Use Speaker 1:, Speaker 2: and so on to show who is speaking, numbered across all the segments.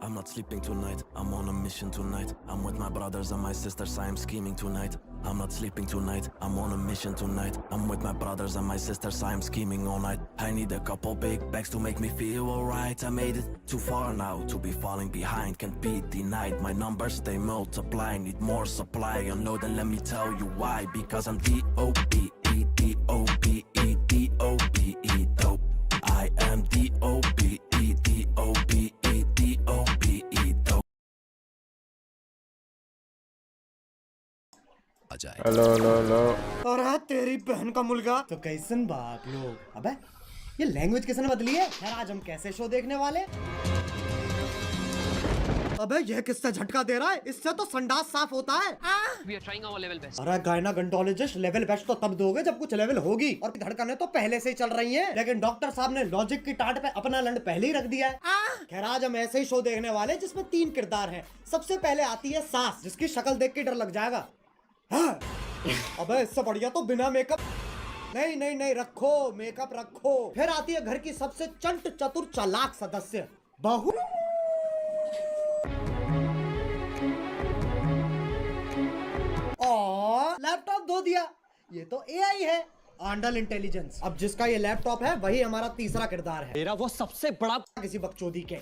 Speaker 1: I'm not sleeping tonight, I'm on a mission tonight. I'm with my brothers and my sisters, I am scheming tonight. I'm not sleeping tonight, I'm on a mission tonight. I'm with my brothers and my sisters, I am scheming all night. I need a couple big bags to make me feel alright. I made it too far now to be falling behind, can't be denied. My numbers they multiply, need more supply. Unload and let me tell you why. Because I'm D-O-P-E, D-O-P-E, D-O-P-E, dope. I am D-O-P-E, D-O-P-E, D-O-P-E, dope.
Speaker 2: Hello hello hello.
Speaker 3: और तेरी बहन का mulga तो कैसन बाप लोग। अबे ये लैंग्वेज किसने बदली है यार। आज हम कैसे शो देखने वाले। अबे ये किससे झटका दे रहा है, इससे तो संडास साफ होता है।
Speaker 4: We are trying our level best.
Speaker 3: अरे गायनाकोलॉजिस्ट लेवल बेस्ट तो तब दोगे जब कुछ लेवल होगी, और धड़कनें तो पहले से ही चल रही हैं। लेकिन डॉक्टर साहब ने लॉजिक की टाट पे अपना लंड पहले ही रख दिया है। खैर आज हम ऐसे ही शो देखने वाले जिसमें 3 किरदार हैं। सबसे पहले आती है सास, जिसकी शक्ल देख के डर लग जाएगा। हाँ। अबे इससे बढ़िया तो बिना मेकअप। नहीं नहीं नहीं, रखो मेकअप रखो। फिर आती है घर की सबसे चंट चतुर चालाक सदस्य, बहू। और लैपटॉप धो दिया, ये तो एआई है, आंडल इंटेलिजेंस। अब जिसका ये लैपटॉप है वही हमारा तीसरा किरदार है। मेरा वो सबसे बड़ा किसी बकचोदी के।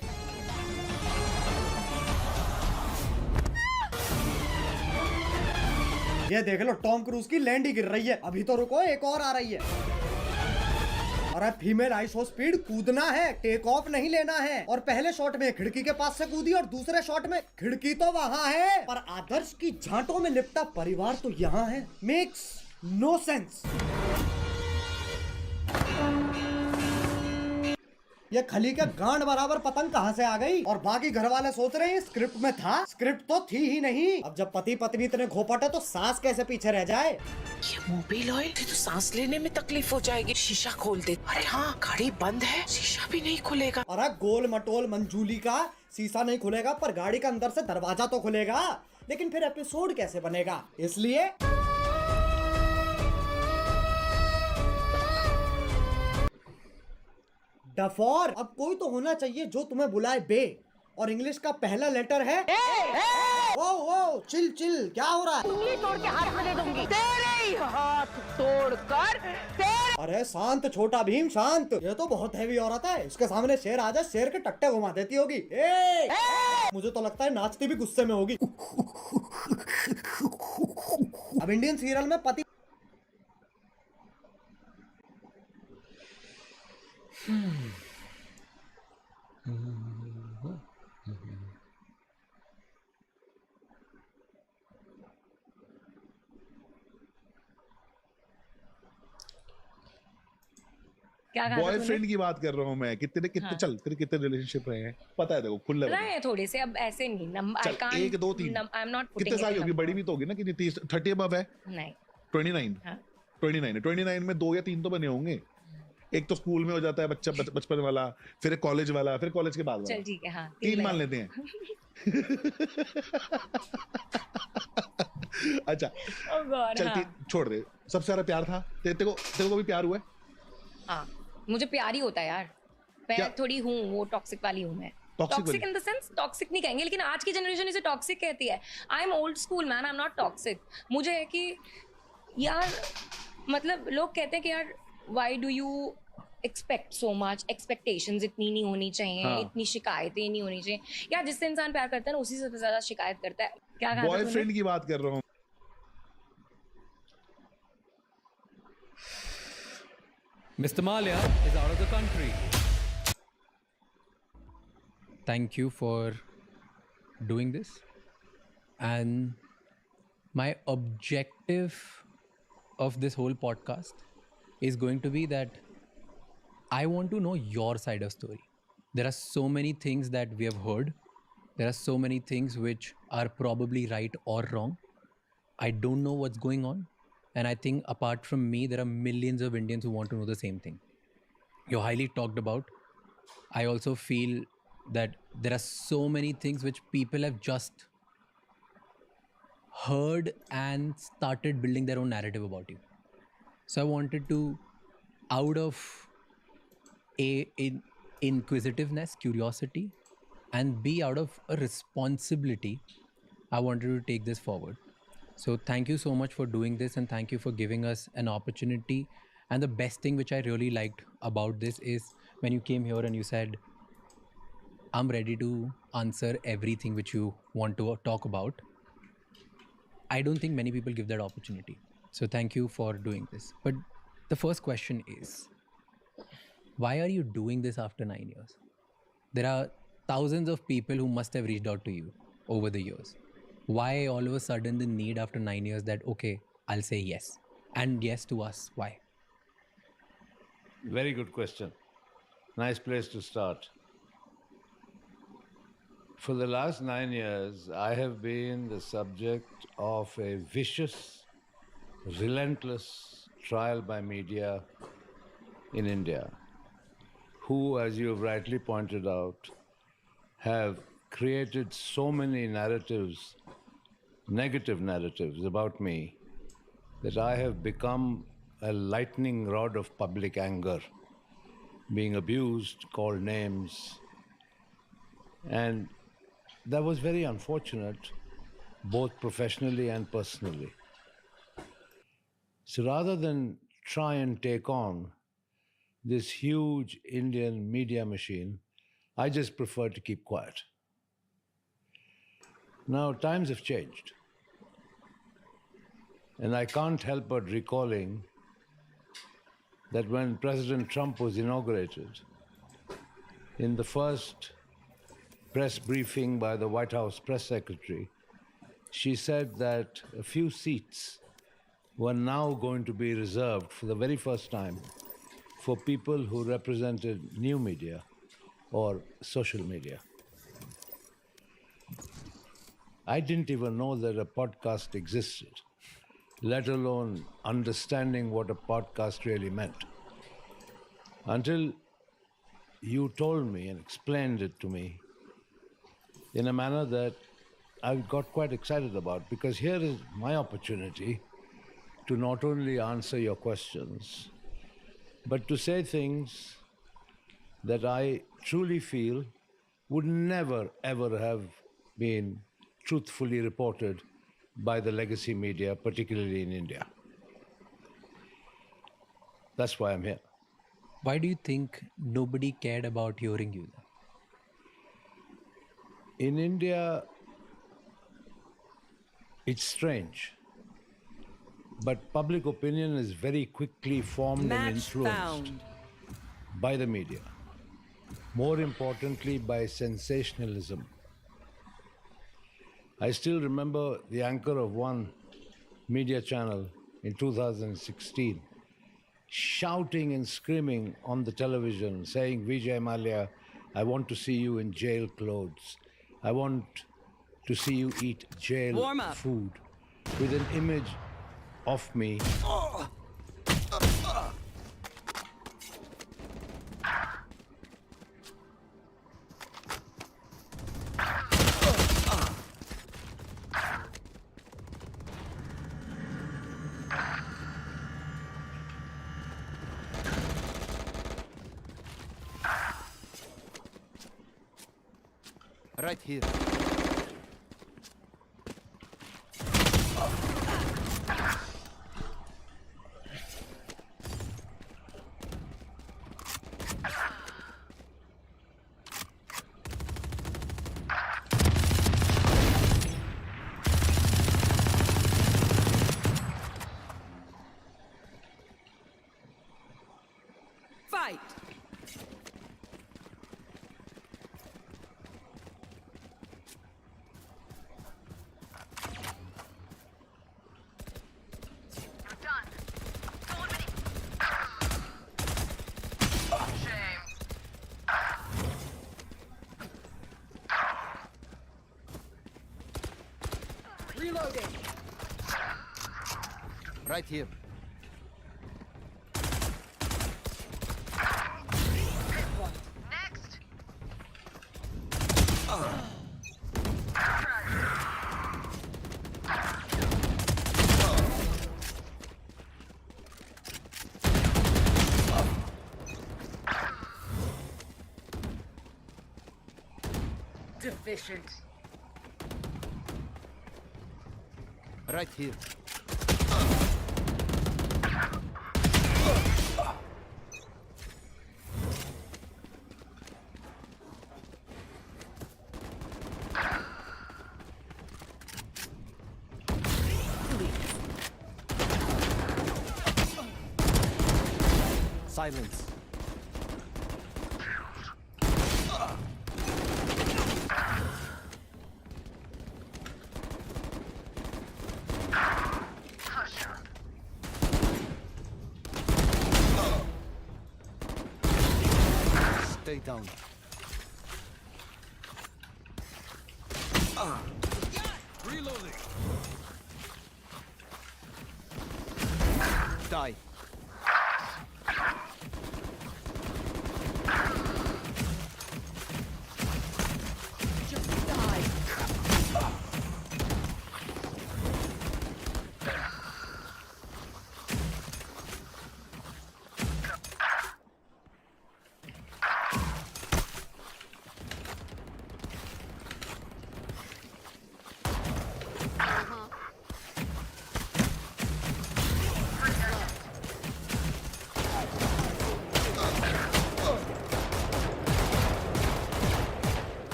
Speaker 3: ये देख लो टॉम क्रूज की लैंड ही गिर रही है। अभी तो रुको, एक और आ रही है। अरे फीमेल आइसो स्पीड कूदना है, टेक ऑफ नहीं लेना है। और पहले शॉट में खिड़की के पास से कूदी और दूसरे शॉट में खिड़की तो वहां है पर आदर्श की झांटों में लिपटा परिवार तो यहाँ है। Makes no sense. ये खली के गांड बराबर पतंग कहाँ से आ गई। और बाकी घर वाले सोच रहे हैं स्क्रिप्ट में था, स्क्रिप्ट तो थी ही नहीं। अब जब पति पत्नी इतने घोपट है तो सास कैसे पीछे रह जाए।
Speaker 5: ये मोबिल ऑयल से तो सांस लेने में तकलीफ हो जाएगी। शीशा खोल दे। अरे हाँ, गाड़ी बंद है, शीशा भी नहीं खुलेगा।
Speaker 3: अरे गोल मटोल मंजूली का शीशा नहीं खुलेगा पर गाड़ी का अंदर से दरवाजा तो खुलेगा। लेकिन फिर एपिसोड कैसे बनेगा, इसलिए डफॉर। अब कोई तो होना चाहिए जो तुम्हें बुलाए बे, और इंग्लिश का पहला लेटर है ए। ओ ओ चिल चिल, क्या हो रहा है।
Speaker 5: उंगली तोड़ के हाथ में दे दूंगी। तेरे ही हाथ तोड़कर तेरे।
Speaker 3: अरे शांत छोटा भीम शांत। ये तो बहुत हैवी औरत है, इसके सामने शेर आ जाए शेर के टट्टे घुमा देती होगी। ए! मुझे तो लगता है नाचती भी गुस्से में होगी। अब इंडियन सीरियल में पति
Speaker 2: बॉयफ्रेंड की बात कर रहा हूँ मैं। कितने चल तेरे कितने रिलेशनशिप रहे हैं पता है देखो, खुले
Speaker 6: रहे थोड़े से। अब ऐसे नहीं,
Speaker 2: चल 1 2 3
Speaker 6: आई एम नॉट।
Speaker 2: कितने साल होगी, बड़ी भी तो होगी ना, कितनी 30 अबव है।
Speaker 6: नहीं
Speaker 2: 29। हाँ 29 में 2 या 3 तो बने होंगे। एक तो स्कूल में हो जाता है बच्चा, बचपन वाला, फिर कॉलेज वाला, फिर कॉलेज के बाद वाला।
Speaker 6: चल ठीक है, हाँ
Speaker 2: 3 मान लेते हैं। अच्छा चल छोड़ दे। सबसे ज्यादा प्यार था तेरे को भी प्यार हुआ है।
Speaker 6: हाँ मुझे प्यार ही होता है यार। मैं थोड़ी हूँ वो टॉक्सिक वाली हूँ मैं। Toxic in the sense, toxic नहीं कहेंगे लेकिन आज की जनरेशन इसे टॉक्सिक कहती है। I am old school man, I am not toxic. मुझे है कि यार मतलब लोग कहते हैं कि यार why do you expect so much, expectations इतनी नहीं होनी चाहिए। हाँ। इतनी शिकायतें नहीं होनी चाहिए यार। जिससे इंसान प्यार करता है ना उसी से ज्यादा शिकायत करता है। क्या कहा
Speaker 2: बॉयफ्रेंड की बात कर रहा हूँ।
Speaker 7: Mr. Malia is out of the country. Thank you for doing this. And my objective of this whole podcast is going to be that I want to know your side of story. There are so many things that we have heard. There are so many things which are probably right or wrong. I don't know what's going on. And I think apart from me, there are millions of Indians who want to know the same thing. You're highly talked about. I also feel that there are so many things which people have just heard and started building their own narrative about you. So I wanted to, out of inquisitiveness, curiosity, and B, out of a responsibility, I wanted to take this forward. So thank you so much for doing this, and thank you for giving us an opportunity. And the best thing which I really liked about this is when you came here and you said, I'm ready to answer everything which you want to talk about. I don't think many people give that opportunity. So thank you for doing this. But the first question is, why are you doing this after 9 years? There are thousands of people who must have reached out to you over the years. Why all of a sudden the need after 9 years that, okay, I'll say yes. And yes to us. Why?
Speaker 8: Very good question. Nice place to start. For the last 9 years, I have been the subject of a vicious, relentless trial by media in India, who, as you have rightly pointed out, have created so many narratives, negative narratives about me, that I have become a lightning rod of public anger, being abused, called names. And that was very unfortunate, both professionally and personally. So rather than try and take on this huge Indian media machine, I just prefer to keep quiet. Now, times have changed. And I can't help but recalling that when President Trump was inaugurated, in the first press briefing by the White House press secretary, she said that a few seats were now going to be reserved for the very first time for people who represented new media or social media. I didn't even know that a podcast existed, let alone understanding what a podcast really meant, until you told me and explained it to me in a manner that I got quite excited about, because here is my opportunity to not only answer your questions, but to say things that I truly feel would never, ever have been truthfully reported by the legacy media, particularly in India. That's why I'm here.
Speaker 7: Why do you think nobody cared about hearing you?
Speaker 8: In India, it's strange, but public opinion is very quickly formed and influenced by the media. More importantly, by sensationalism. I still remember the anchor of one media channel in 2016 shouting and screaming on the television, saying, Vijay Mallya, I want to see you in jail clothes. I want to see you eat jail food, with an image of me.
Speaker 9: Right here.
Speaker 5: Fight!
Speaker 9: Reloading. Right here.
Speaker 5: Next! Deficient.
Speaker 9: Right here. Silence. Stay down. Reloading. Die.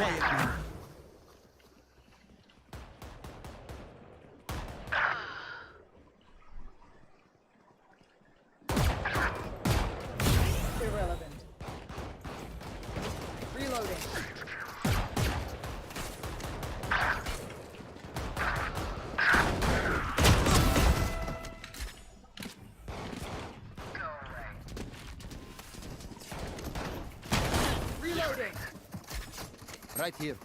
Speaker 9: Quiet now.
Speaker 5: Irrelevant. Reloading. Reloading.
Speaker 9: Right here.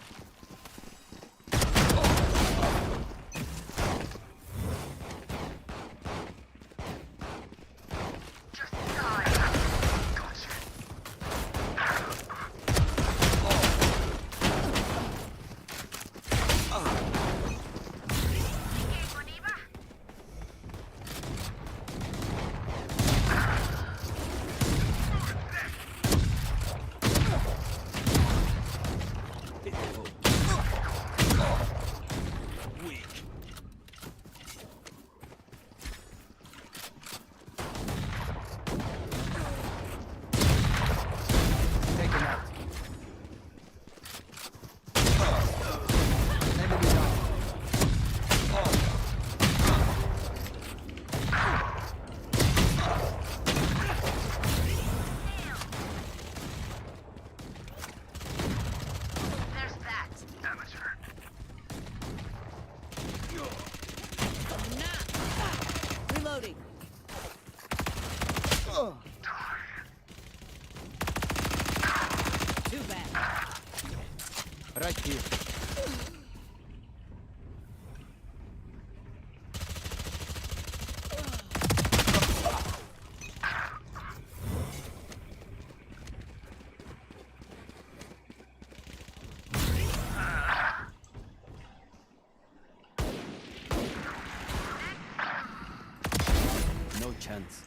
Speaker 9: Take him out. Enemy down.
Speaker 5: Reloading. Too bad.
Speaker 9: Right here. No chance.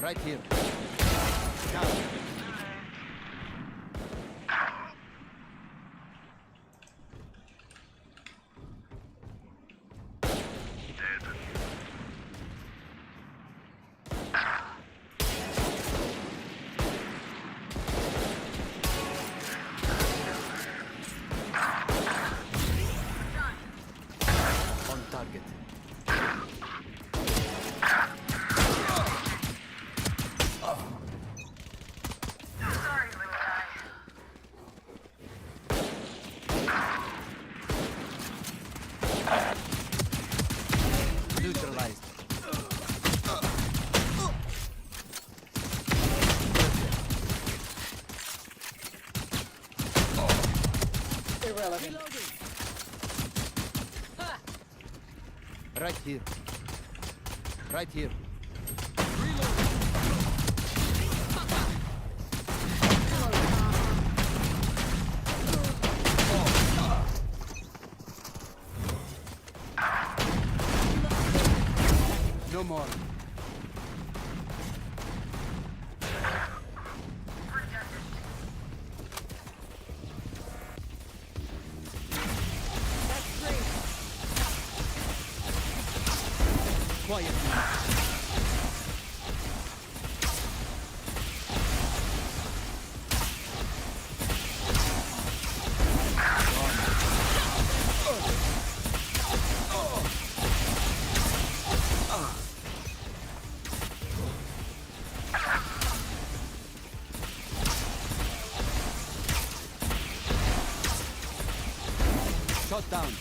Speaker 9: Right here. Down. On target. Neutralized.
Speaker 5: Irrelevant.
Speaker 9: Right here. Right here.
Speaker 5: Reloading.
Speaker 9: No more. Quiet now. Shot down.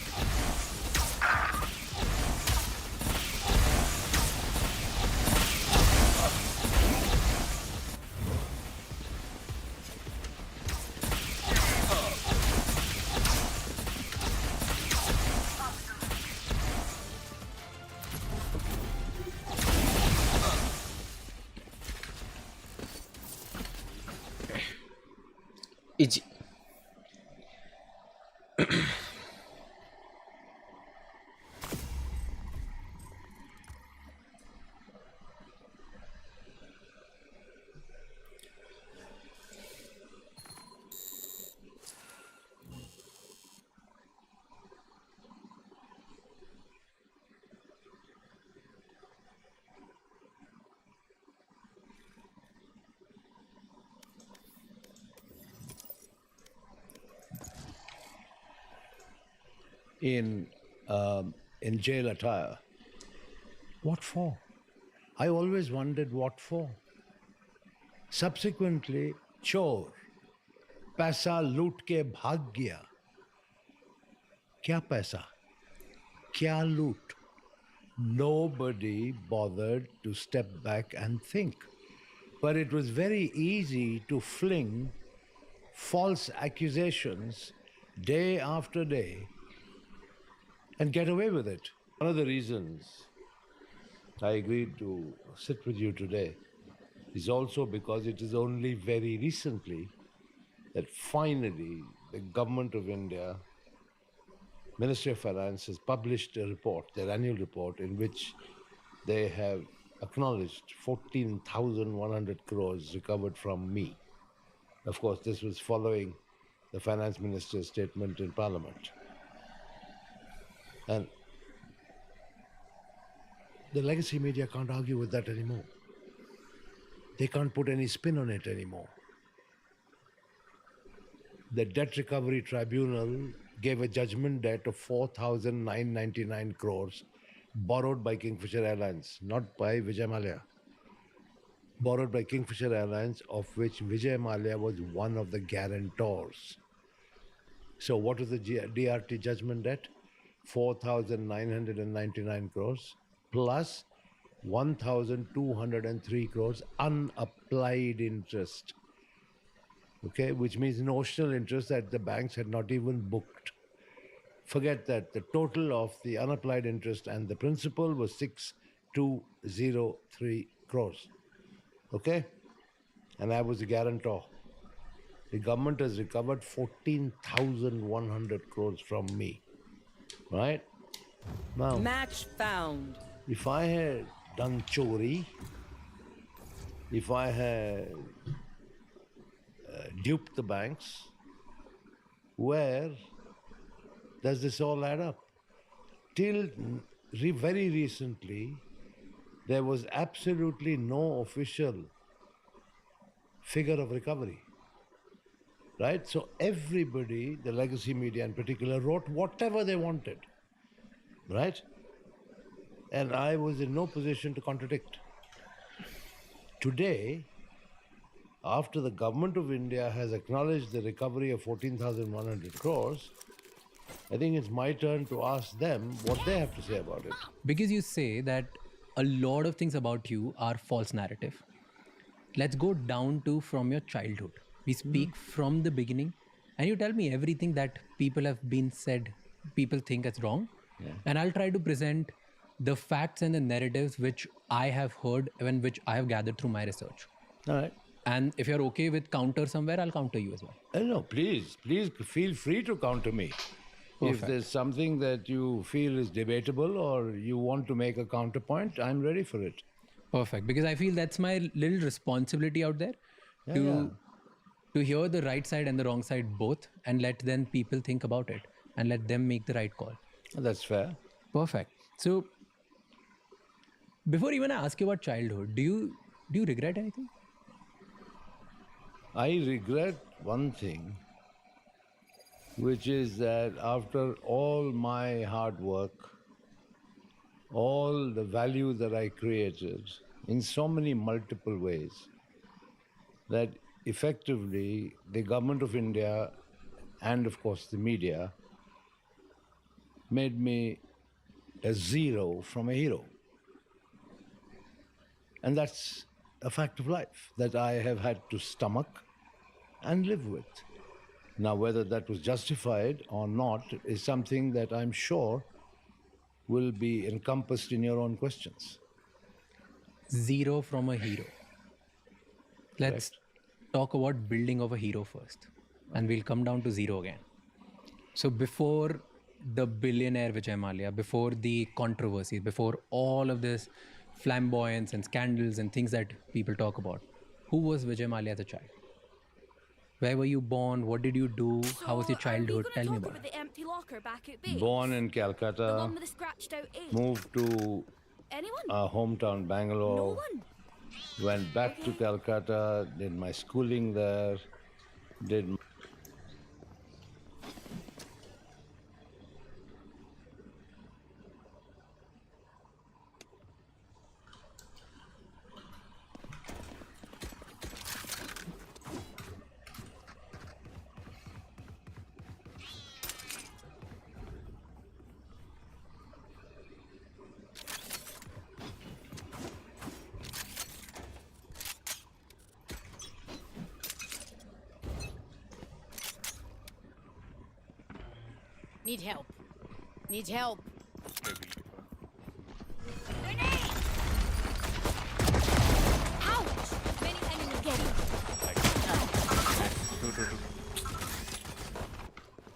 Speaker 5: Easy.
Speaker 8: In jail attire. What for? I always wondered what for. Subsequently, चोर पैसा लूट के भाग गया. क्या पैसा? क्या loot? Nobody bothered to step back and think. But it was very easy to fling false accusations day after day and get away with it. One of the reasons I agreed to sit with you today is also because it is only very recently that finally the government of India, Ministry of Finance, has published a report, their annual report, in which they have acknowledged 14,100 crores recovered from me. Of course, this was following the finance minister's statement in Parliament. And the legacy media can't argue with that anymore. They can't put any spin on it anymore. The Debt Recovery Tribunal gave a judgment debt of 4,999 crores borrowed by Kingfisher Airlines, not by Vijay Mallya. Borrowed by Kingfisher Airlines, of which Vijay Mallya was one of the guarantors. So what was the DRT judgment debt? 4,999 crores plus 1,203 crores unapplied interest. Okay, which means notional interest that the banks had not even booked. Forget that. The total of the unapplied interest and the principal was 6,203 crores. Okay? And I was the guarantor. The government has recovered 14,100 crores from me. Right? Now,
Speaker 10: Match found.
Speaker 8: if I had done chori, if I had duped the banks, where does this all add up? Till very recently, there was absolutely no official figure of recovery. Right? So everybody, the legacy media in particular, wrote whatever they wanted. Right? And I was in no position to contradict. Today, after the government of India has acknowledged the recovery of 14,100 crores, I think it's my turn to ask them what they have to say about it.
Speaker 7: Because you say that a lot of things about you are false narrative. Let's go down to from your childhood. We speak from the beginning, and you tell me everything that people have been said, people think is wrong. Yeah. And I'll try to present the facts and the narratives which I have heard and which I have gathered through my research.
Speaker 8: All right.
Speaker 7: And if you're okay with counter somewhere, I'll counter you as well.
Speaker 8: No, please feel free to counter me. If there's something that you feel is debatable or you want to make a counterpoint, I'm ready for it.
Speaker 7: Perfect. Because I feel that's my little responsibility out there to hear the right side and the wrong side both, and let then people think about it and let them make the right call.
Speaker 8: That's fair.
Speaker 7: Perfect. So before even I ask you about childhood, do you regret anything?
Speaker 8: I regret one thing, which is that after all my hard work, all the value that I created in so many multiple ways, that effectively the government of India and of course the media made me a zero from a hero. And that's a fact of life that I have had to stomach and live with. Now, whether that was justified or not is something that I'm sure will be encompassed in your own questions.
Speaker 7: Zero from a hero. Let's talk about building of a hero first, and we'll come down to zero again. So before the billionaire Vijay Mallya, before the controversies, before all of this flamboyance and scandals and things that people talk about, who was Vijay Mallya as a child? Where were you born? What did you do? How was your childhood? Tell me about it.
Speaker 10: The empty locker back at base?
Speaker 8: Born in Calcutta,
Speaker 10: The one with the scratched out ink?
Speaker 8: moved to
Speaker 10: Anyone?
Speaker 8: our hometown Bangalore,
Speaker 10: No one?
Speaker 8: went back to Calcutta, did my schooling there, did
Speaker 10: Need help. Need help. Ouch! Many enemies getting.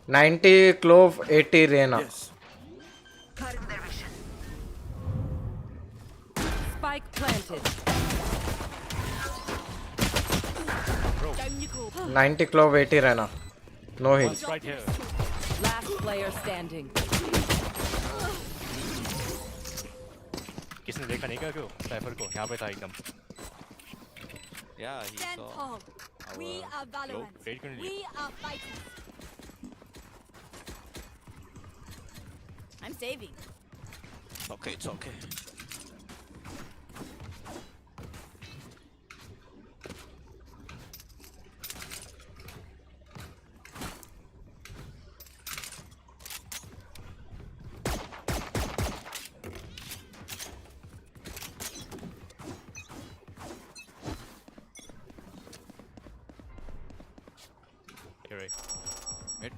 Speaker 11: 90 clove, 80 Rena.
Speaker 5: Spike planted.
Speaker 10: Down you go.
Speaker 11: 90 clove, 80 Rena. No heal.
Speaker 9: Right here.
Speaker 5: Last player standing.
Speaker 9: किसने देखा नहीं क्या क्यों? Cipher को यहाँ पे था एकदम. Yeah, he
Speaker 10: Stand
Speaker 9: saw.
Speaker 10: tall. We are Valorant.
Speaker 9: Great क्यों नहीं
Speaker 10: We are fighters. I'm saving.
Speaker 9: Okay, it's okay. You're right. Mid.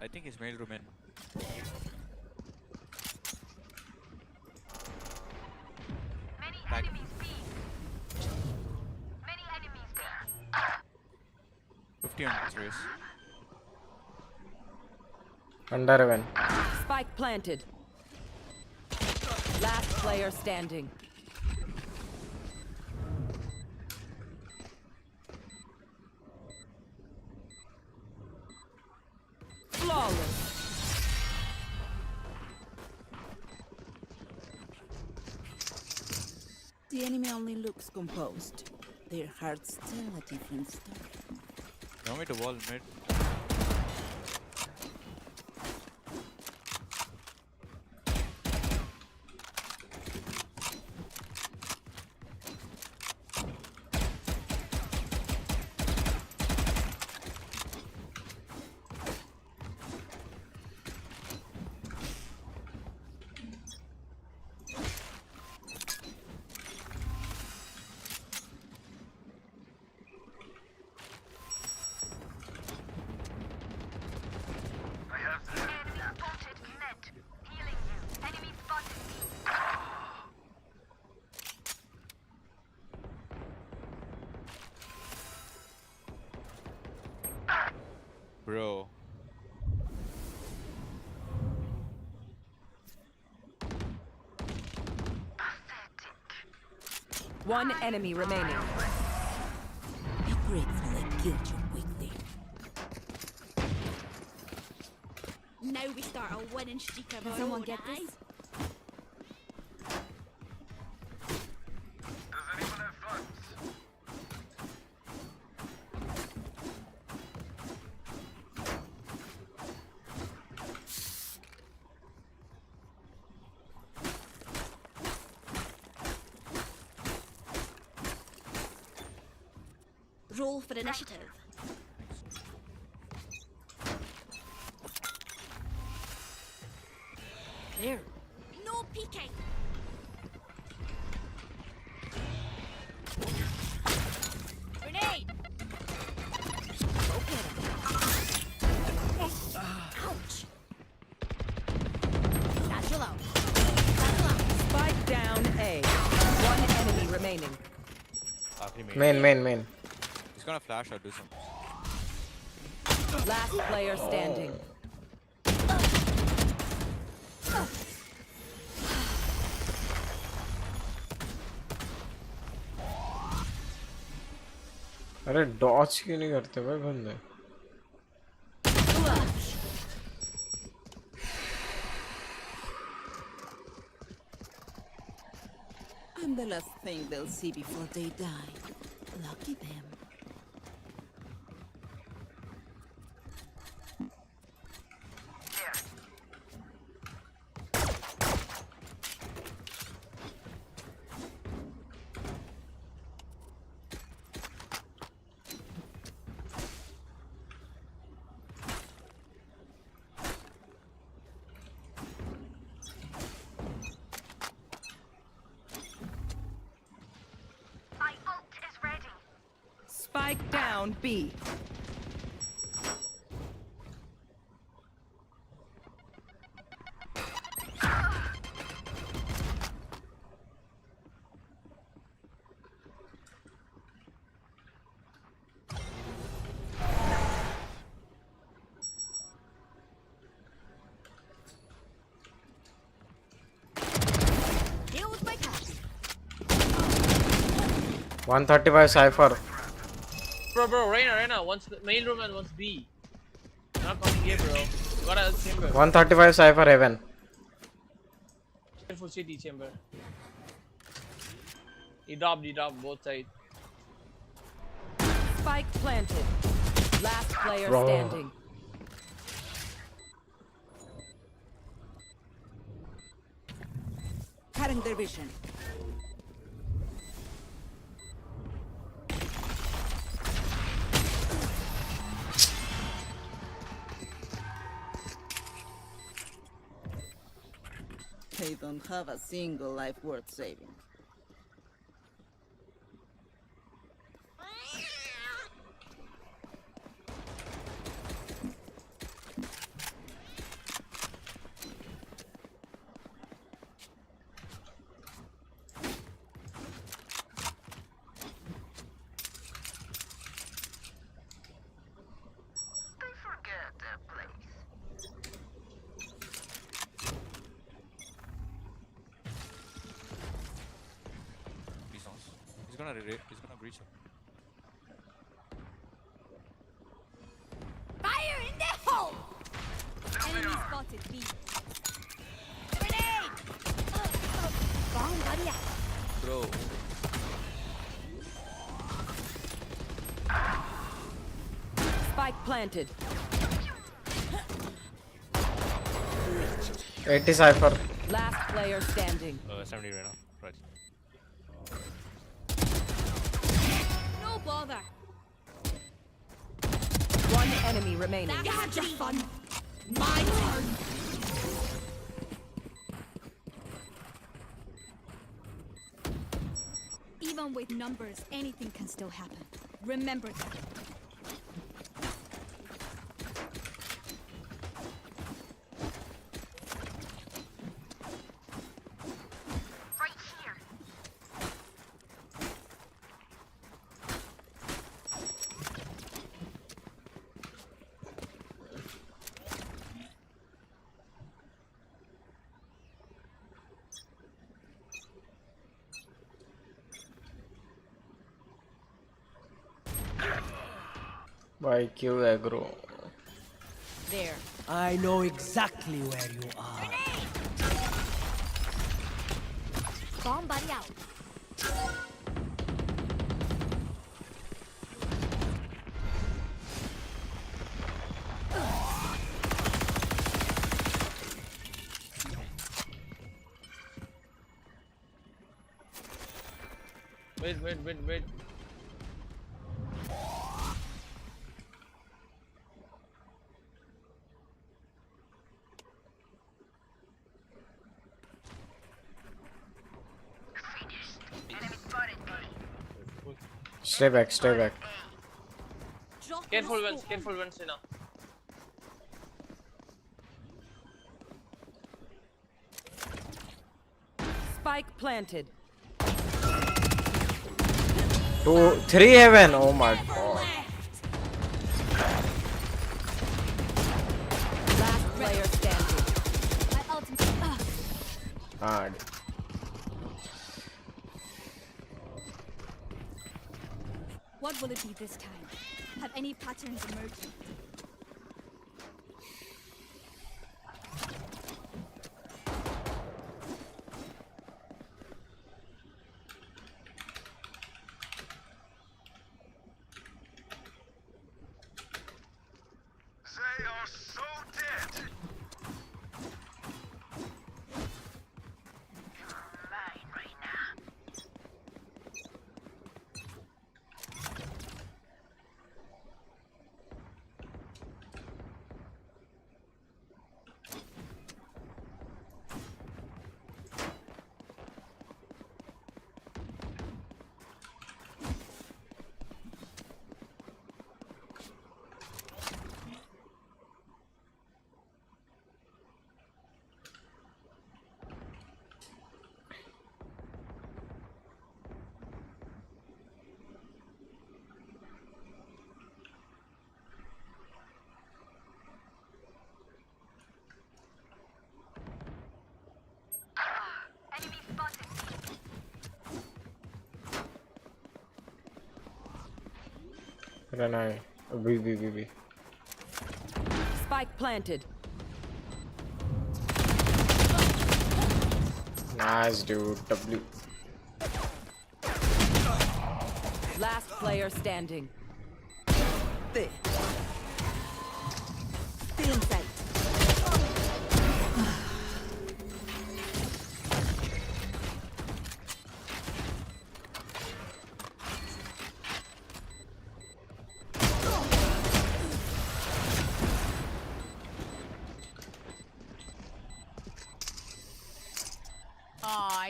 Speaker 9: I think it's male room in. Back.
Speaker 10: Many enemies there.
Speaker 9: 50 on race.
Speaker 11: Under even.
Speaker 5: Spike planted. Last player standing. Flawless.
Speaker 10: The enemy only looks composed. Their hearts tell a different story.
Speaker 9: You want me to wall mid?
Speaker 12: One enemy remaining.
Speaker 10: Be grateful I killed you quickly.
Speaker 13: Now we start a winning streak of our
Speaker 10: Someone
Speaker 13: own,
Speaker 10: get this?
Speaker 13: aye? Roll for initiative. There. No peeking. Grenade. Ouch. Satchel out. Satchel out.
Speaker 12: Spike down A. One enemy remaining.
Speaker 11: Main.
Speaker 9: He's gonna flash or do something.
Speaker 12: Last player standing.
Speaker 11: अरे डॉच क्यों नहीं करते भाई बंदे?
Speaker 10: I'm the last thing they'll see before they die. Lucky them.
Speaker 12: Spike down B.
Speaker 13: Deal with my cat.
Speaker 11: 135 Cypher.
Speaker 4: Bro, Reyna, one's the main room and one's B. Not coming here, bro. Got a chamber.
Speaker 11: 135 Cypher Heaven.
Speaker 4: Full city chamber. He dropped both sides.
Speaker 12: Spike planted. Last player
Speaker 11: Bro.
Speaker 12: standing.
Speaker 10: Cutting their vision. They don't have a single life worth saving.
Speaker 9: He's gonna breach him.
Speaker 13: Fire in the hole! Enemy spotted B. Grenade! Bomb buddy.
Speaker 9: Bro.
Speaker 12: Spike planted.
Speaker 11: 80 Cypher.
Speaker 12: Last player standing.
Speaker 9: 70 right now. Right.
Speaker 13: No bother.
Speaker 12: One enemy remaining.
Speaker 13: You had your fun. My turn. Even with numbers, anything can still happen. Remember that.
Speaker 11: भाई क्यों agro?
Speaker 12: There.
Speaker 3: I know exactly where you are.
Speaker 13: Bomb buddy out.
Speaker 4: Wait.
Speaker 11: Stay back.
Speaker 4: Careful once, Sina.
Speaker 12: Spike planted.
Speaker 11: 2, 3 heaven. Oh my god.
Speaker 12: Last player standing.
Speaker 13: My ultimate.
Speaker 11: Hard.
Speaker 13: What will it be this time? Have any patterns emerged?
Speaker 14: They are so dead. You're mine right now. Enemy spotted.
Speaker 11: Run away. B.
Speaker 12: Spike planted.
Speaker 11: Nice dude. W.
Speaker 12: Last player standing.
Speaker 10: There. Still in sight.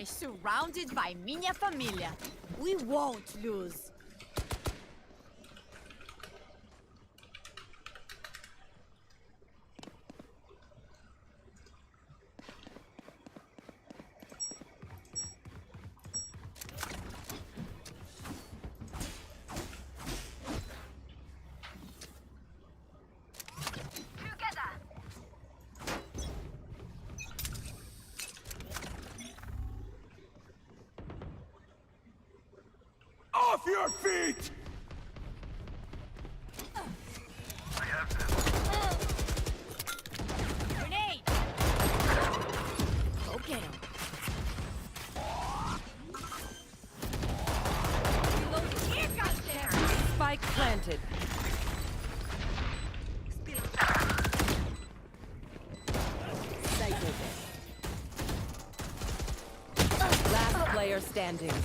Speaker 15: Surrounded by minha família. We won't lose.
Speaker 14: Off your feet! I have them.
Speaker 15: Grenade! Go get him. Here comes there.
Speaker 12: Spike planted. Last player standing.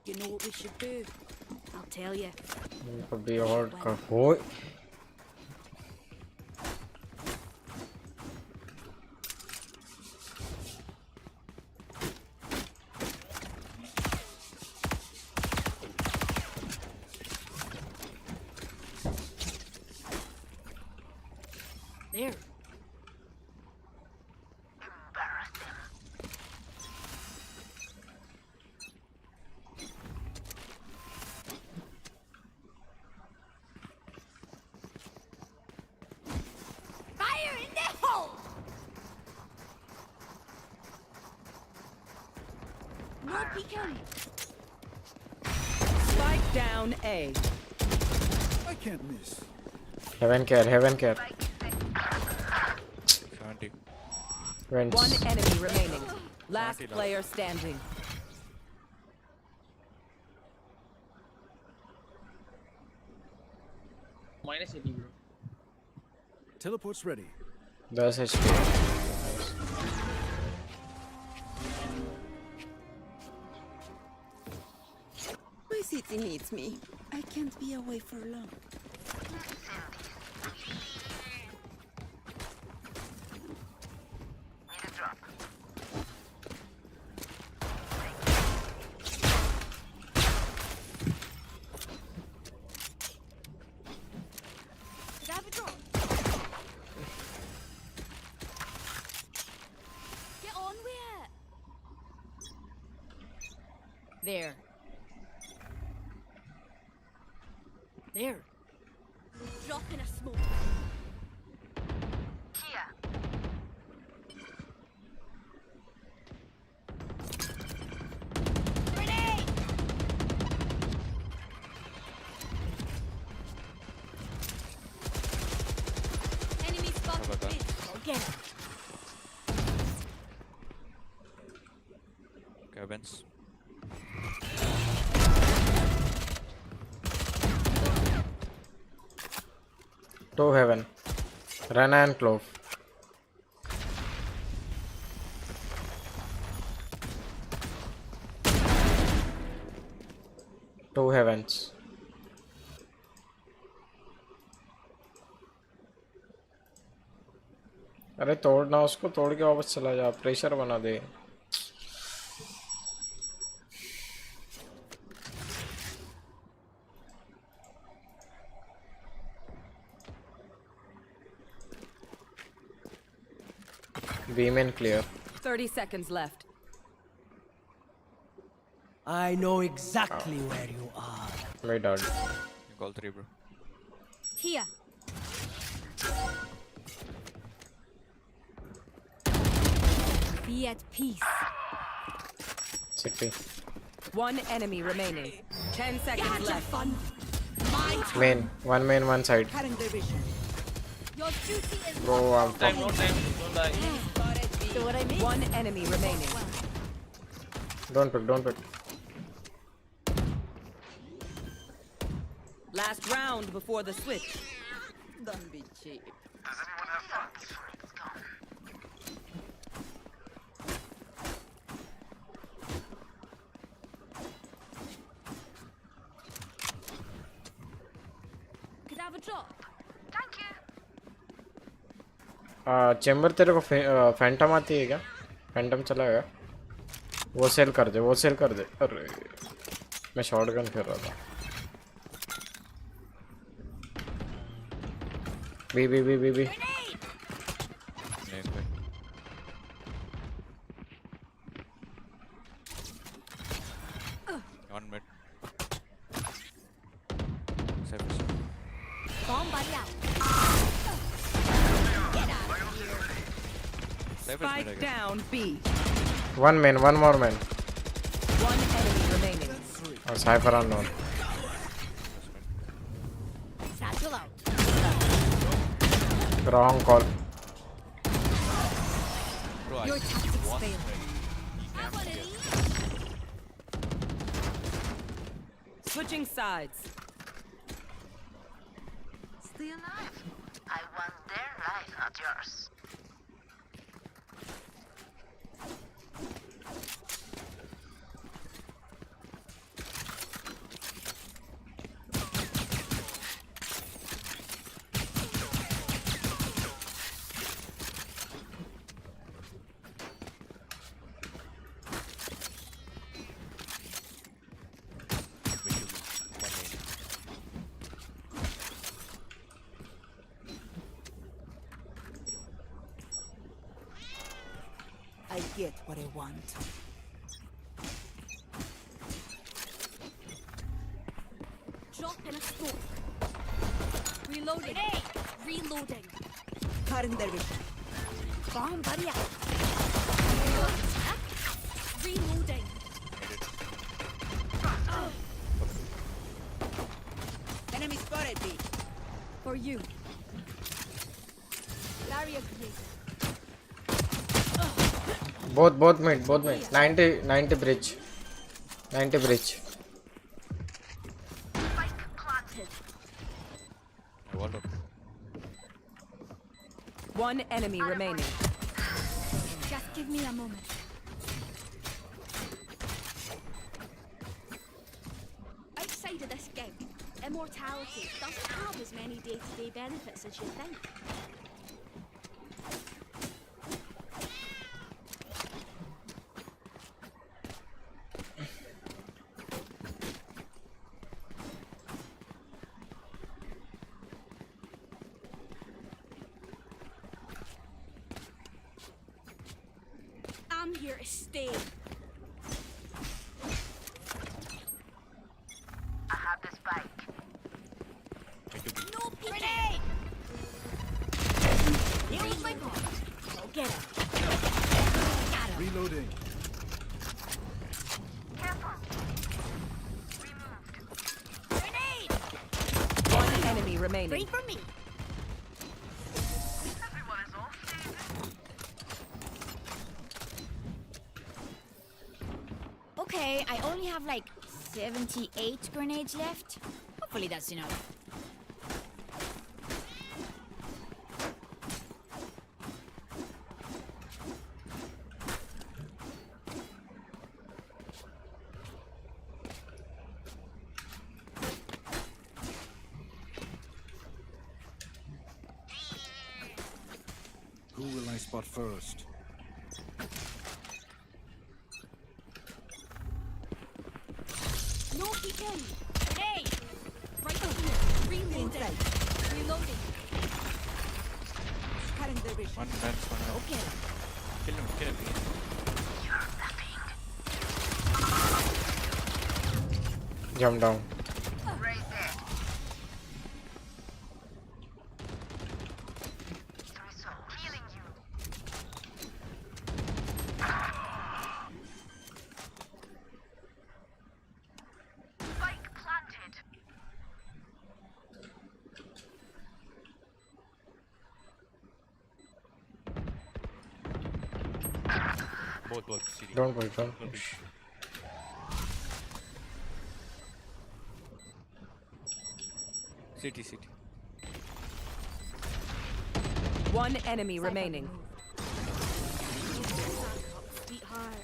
Speaker 13: You know what we should do? I'll tell you.
Speaker 11: Could be hard. Boy.
Speaker 13: There. No peeking.
Speaker 12: Spike down A.
Speaker 14: I can't miss.
Speaker 11: Heaven care, heaven care.
Speaker 9: 70.
Speaker 11: Vents.
Speaker 12: One enemy remaining. Last player standing.
Speaker 4: Minus 80, bro.
Speaker 14: Teleport's ready.
Speaker 11: 10 HP.
Speaker 10: My city needs me. I can't be away for long.
Speaker 13: Did I have a drop? Get on with it.
Speaker 15: There. There.
Speaker 13: Drop in a smoke.
Speaker 14: Here.
Speaker 13: Grenade! Enemy spotted.
Speaker 9: about that?
Speaker 13: Mid. Go get him.
Speaker 9: Okay, Vince.
Speaker 11: Two heaven. Rana and Clove. Two heavens. अरे तोड़ना उसको, तोड़ के वापस चला जा, pressure बना दे. B-main clear.
Speaker 12: 30 seconds left.
Speaker 3: I know exactly where you are.
Speaker 11: My dad.
Speaker 9: You call 3, bro.
Speaker 13: Here. Be at peace.
Speaker 11: 60.
Speaker 12: One enemy remaining. 10
Speaker 13: You
Speaker 12: seconds
Speaker 13: had your
Speaker 12: left.
Speaker 13: fun. My turn.
Speaker 11: Main, one side.
Speaker 10: Cutting their vision.
Speaker 13: Your duty is
Speaker 11: Bro, I'm
Speaker 4: Time, no time. Don't die.
Speaker 15: See what I mean?
Speaker 12: One enemy remaining.
Speaker 11: Don't pick.
Speaker 12: Last round before the switch.
Speaker 10: Don't be cheap.
Speaker 14: Does anyone have funds? It's gone.
Speaker 13: Could I have a drop?
Speaker 14: Thank you.
Speaker 11: Chamber तेरे को Phantom आती है क्या? Phantom चलाएगा? वो cell कर दे. अरे मैं शॉटगन खेल रहा था. B.
Speaker 9: Next, wait. One mid. Surface.
Speaker 13: Bomb buddy out.
Speaker 9: Surface mid, I
Speaker 12: Spike
Speaker 9: guess.
Speaker 12: down B.
Speaker 11: One more man.
Speaker 12: One enemy remaining.
Speaker 11: Cypher unknown.
Speaker 13: Satchel out.
Speaker 11: Wrong call.
Speaker 9: Bro,
Speaker 13: Your
Speaker 9: I
Speaker 13: tactics
Speaker 9: one
Speaker 13: failed.
Speaker 9: mid.
Speaker 13: I want to eat.
Speaker 12: Switching sides.
Speaker 14: Stay alive. I want their life, not yours.
Speaker 10: I get what I want.
Speaker 13: Drop in a smoke. Reloading. Reloading.
Speaker 10: Cutting their vision.
Speaker 13: Bomb buddy out. Reloading.
Speaker 11: Both mid. 90 bridge. 90 bridge.
Speaker 12: One enemy remaining.
Speaker 13: Just give me a moment. Outside of this game, immortality doesn't have as many day-to-day benefits as you think. I'm here to stay.
Speaker 14: I have the spike.
Speaker 13: No grenade! Here is my god. Go get him. Got him.
Speaker 16: Reloading.
Speaker 14: Careful.
Speaker 13: Grenade!
Speaker 12: One enemy remaining.
Speaker 13: Wait for me.
Speaker 14: Everyone is off.
Speaker 13: Okay, I only have like 78 grenades left. Hopefully that's enough.
Speaker 16: Who will I spot first?
Speaker 13: No peeking. Hey! Right here. Reloading. Reloading. Cutting the vision.
Speaker 9: One fence, one out.
Speaker 13: Okay.
Speaker 9: Kill him.
Speaker 11: Jump down.
Speaker 14: Razer. Healing you. Spike planted.
Speaker 9: Both. CD.
Speaker 11: Don't push.
Speaker 9: CT.
Speaker 12: One enemy remaining.
Speaker 13: Sweetheart.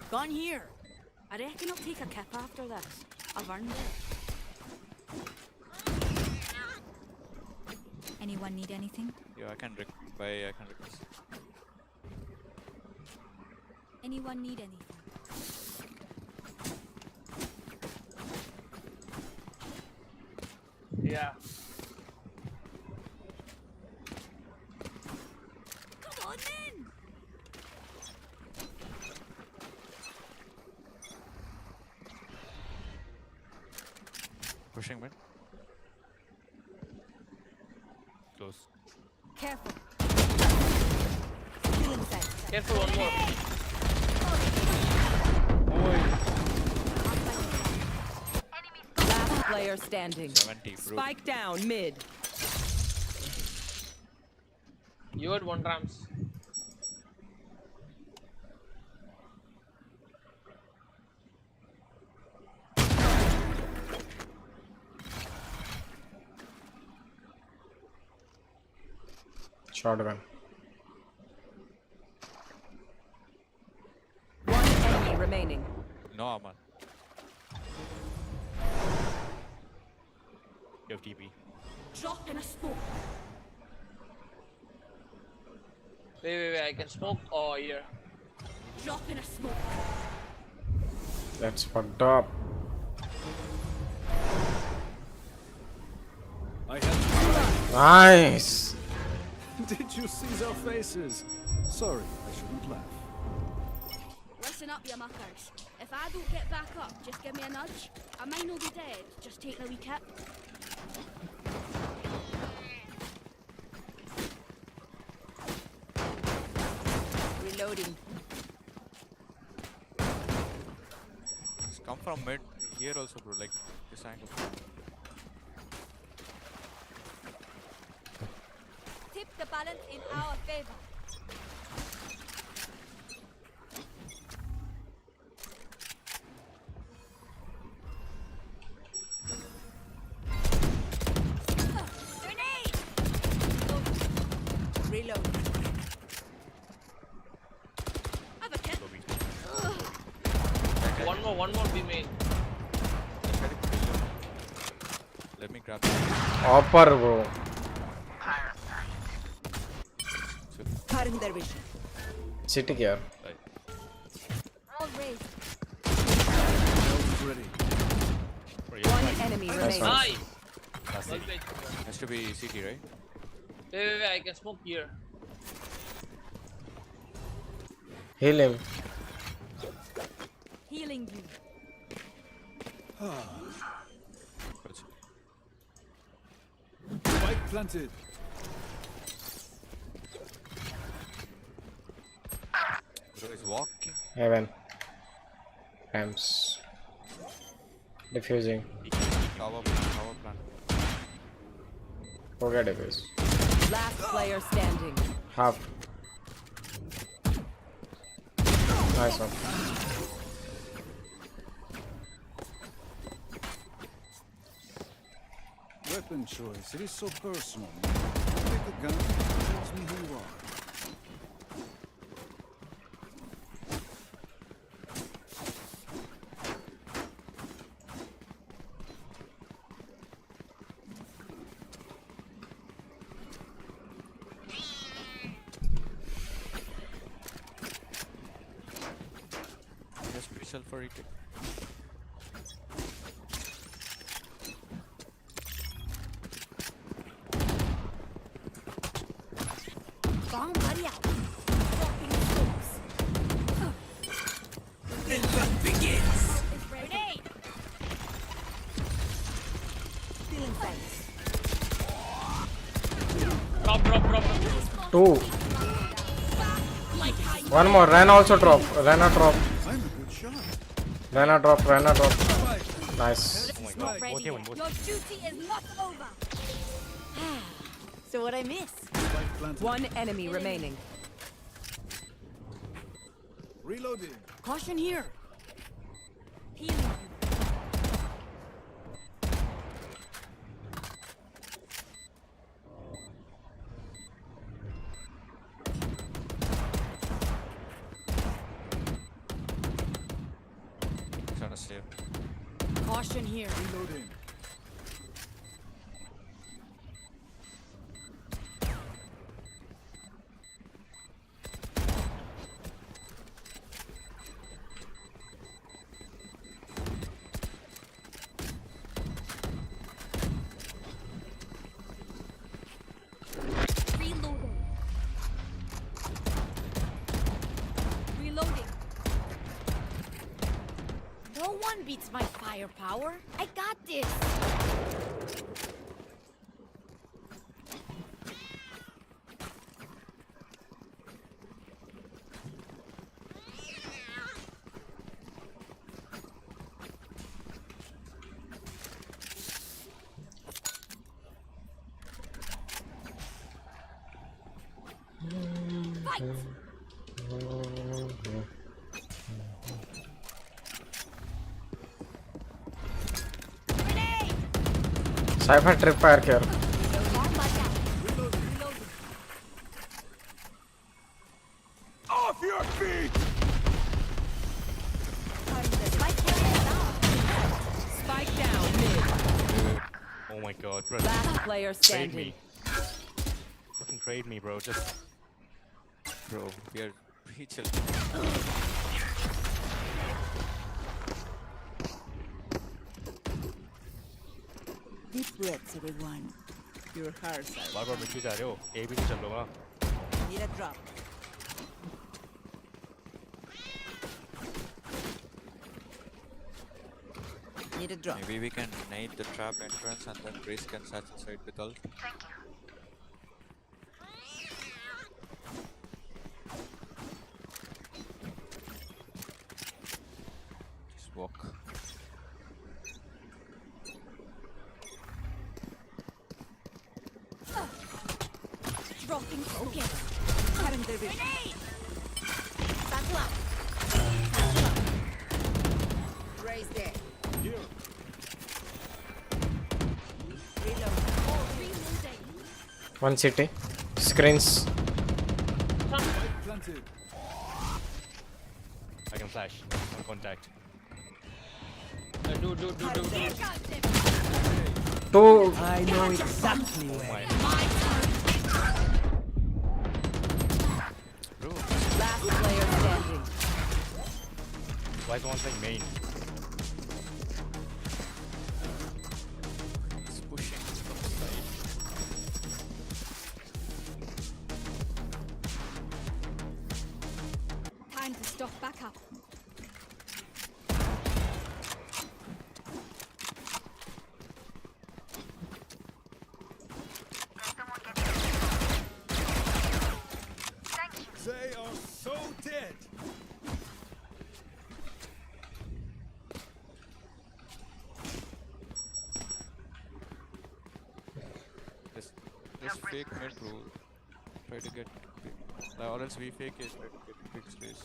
Speaker 13: Gone here. I reckon I'll take a kip after this. I've earned it. Anyone need anything?
Speaker 9: Yeah, I can request.
Speaker 13: Anyone need anything?
Speaker 4: Yeah.
Speaker 13: Come on then!
Speaker 9: Pushing mid. Close.
Speaker 13: Careful.
Speaker 4: Careful, one more.
Speaker 12: Last player standing.
Speaker 9: 70, bro.
Speaker 12: Spike down mid.
Speaker 4: You had one Rams.
Speaker 11: Shotgun.
Speaker 12: One enemy remaining.
Speaker 9: No armor. You have TP.
Speaker 13: Drop in a smoke.
Speaker 4: Wait, I can smoke. Oh, here.
Speaker 13: Drop in a smoke.
Speaker 11: That's fucked up.
Speaker 16: I have.
Speaker 11: Nice.
Speaker 16: Did you see our faces? Sorry, I shouldn't laugh.
Speaker 13: Listen up, you muckers. If I don't get back up, just give me a nudge. I might not be dead, just take a wee kip.
Speaker 12: Reloading.
Speaker 9: Just come from mid here also, bro. Like this angle.
Speaker 13: Tip the balance in our favor.
Speaker 4: one more B main.
Speaker 9: Let me grab
Speaker 11: Upper, bro.
Speaker 15: Cutting their vision.
Speaker 11: City here.
Speaker 13: All raised.
Speaker 16: Ready.
Speaker 12: One enemy remaining.
Speaker 4: Nice.
Speaker 9: That's
Speaker 4: Well
Speaker 9: it.
Speaker 4: played.
Speaker 9: Has to be CT, right?
Speaker 4: Wait, I can smoke here.
Speaker 11: Heal him.
Speaker 13: Healing you.
Speaker 16: Spike planted.
Speaker 9: Bro is walking.
Speaker 11: Heaven. Ramps. Diffusing.
Speaker 9: Tower plant.
Speaker 11: Forget diffuse.
Speaker 12: Last player standing.
Speaker 11: Half. Nice one.
Speaker 16: Weapon choice. It is so personal. Pick a gun. It tells me who you are.
Speaker 9: Just pre-sell for it.
Speaker 13: Bomb buddy out. Dropping smokes.
Speaker 1: The hunt begins.
Speaker 13: Grenade.
Speaker 15: Stealing sights.
Speaker 4: Drop.
Speaker 11: Two. One more. Ren also drop. Rena drop.
Speaker 16: I'm a good shot.
Speaker 11: Rena drop. Nice.
Speaker 9: Oh my god.
Speaker 13: Ready. Your duty is not over.
Speaker 15: So what I miss?
Speaker 16: Spike planted.
Speaker 12: One enemy remaining.
Speaker 16: Reloading.
Speaker 15: Caution here.
Speaker 13: Healing you.
Speaker 9: Trying to save.
Speaker 15: Caution here.
Speaker 16: Reloading.
Speaker 13: Reloading.
Speaker 15: No one beats my firepower. I got this.
Speaker 13: Fight. Grenade.
Speaker 11: Cypher trip fire here.
Speaker 13: Bomb buddy out. Reloading.
Speaker 16: Off your feet!
Speaker 12: Spike down mid.
Speaker 9: Oh my god, bro.
Speaker 12: Last player
Speaker 9: Trade
Speaker 12: standing.
Speaker 9: me. Fucking trade me, bro. Just. Bro, we are pre-chill.
Speaker 15: Deep breaths, everyone. Your hearts are.
Speaker 9: बार-बार मिट्टी जा रहे हो? A भी तो चल लो ना.
Speaker 15: Need a drop. Need a drop.
Speaker 9: Maybe we can nade the trap entrance and then Grace can search inside with ult.
Speaker 14: Thank you.
Speaker 9: Just walk.
Speaker 13: Dropping
Speaker 15: Okay. Cutting their vision.
Speaker 13: grenade.
Speaker 15: Battle out. Raise there.
Speaker 16: Here.
Speaker 15: Reload.
Speaker 13: Reloading.
Speaker 11: One city. Screens.
Speaker 16: Spike planted.
Speaker 9: I can flash. No contact.
Speaker 4: Dude.
Speaker 11: Two.
Speaker 12: I know exactly where.
Speaker 9: Bro,
Speaker 12: Last player standing.
Speaker 9: why is one playing main? He's pushing from the side.
Speaker 13: Time to stock back up.
Speaker 16: They are so dead.
Speaker 9: Just fake mid, bro. Try to get quick. Or else we fake it, try to get quick space.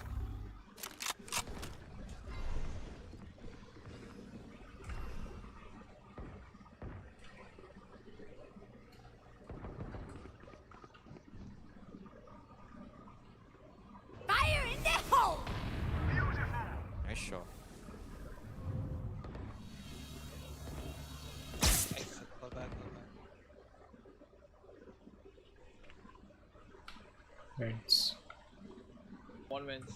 Speaker 15: Fire in the hole!
Speaker 9: Nice shot.
Speaker 17: Go back.
Speaker 11: Thanks.
Speaker 4: One wins.